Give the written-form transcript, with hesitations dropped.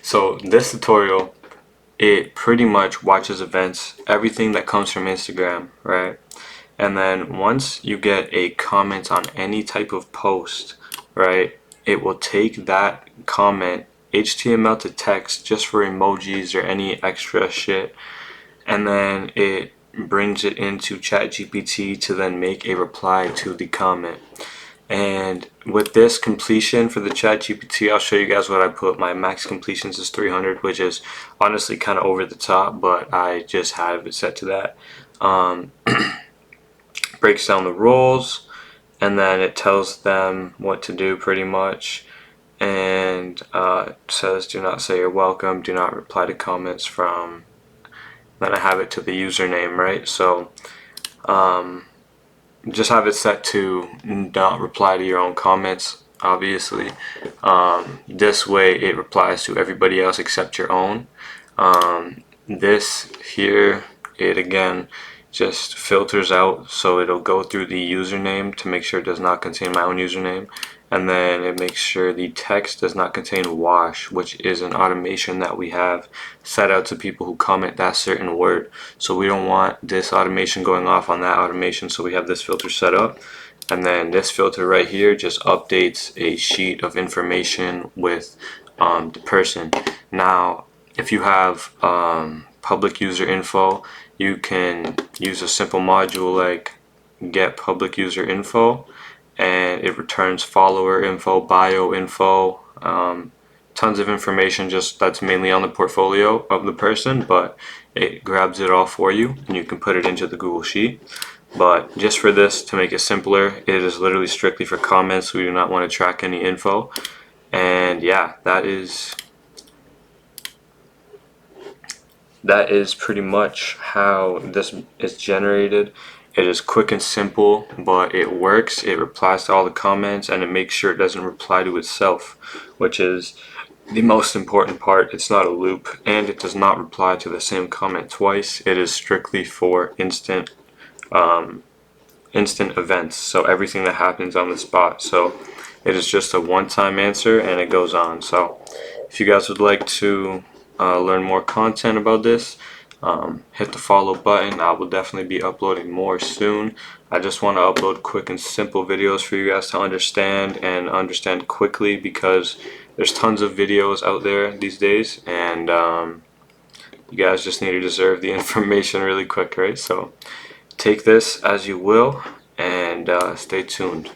So this tutorial, it pretty much watches events, everything that comes from Instagram, right? And then once you get a comment on any type of post, right, it will take that comment, HTML to text, just for emojis or any extra shit, and then it brings it into ChatGPT to then make a reply to the comment. And with this completion for the ChatGPT, I'll show you guys what I put. My max completions is 300, which is honestly kind of over the top, but I just have it set to that. Breaks down the roles, and then it tells them what to do pretty much. And says, do not say you're welcome, do not reply to comments from, then I have it to the username, right? So just have it set to not reply to your own comments, obviously. This way it replies to everybody else except your own. This here, it again just filters out, so it'll go through the username to make sure it does not contain my own username, and then it makes sure the text does not contain wash, which is an automation that we have set out to people who comment that certain word. So we don't want this automation going off on that automation, so we have this filter set up. And then this filter right here just updates a sheet of information with the person. Now if you have public user info, you can use a simple module like get public user info, and it returns follower info, bio info, tons of information just that's mainly on the portfolio of the person, but it grabs it all for you and you can put it into the Google Sheet. But just for this, to make it simpler, it is literally strictly for comments. We do not want to track any info. And yeah, that is pretty much how this is generated. It is quick and simple, but it works. It replies to all the comments, and it makes sure it doesn't reply to itself, which is the most important part. It's not a loop, and it does not reply to the same comment twice. It is strictly for instant events, so everything that happens on the spot. So it is just a one-time answer, and it goes on. So if you guys would like to learn more content about this, hit the follow button. I will definitely be uploading more soon. I just want to upload quick and simple videos for you guys to understand, and understand quickly, because there's tons of videos out there these days, and you guys just need to deserve the information really quick, right? So take this as you will, and stay tuned.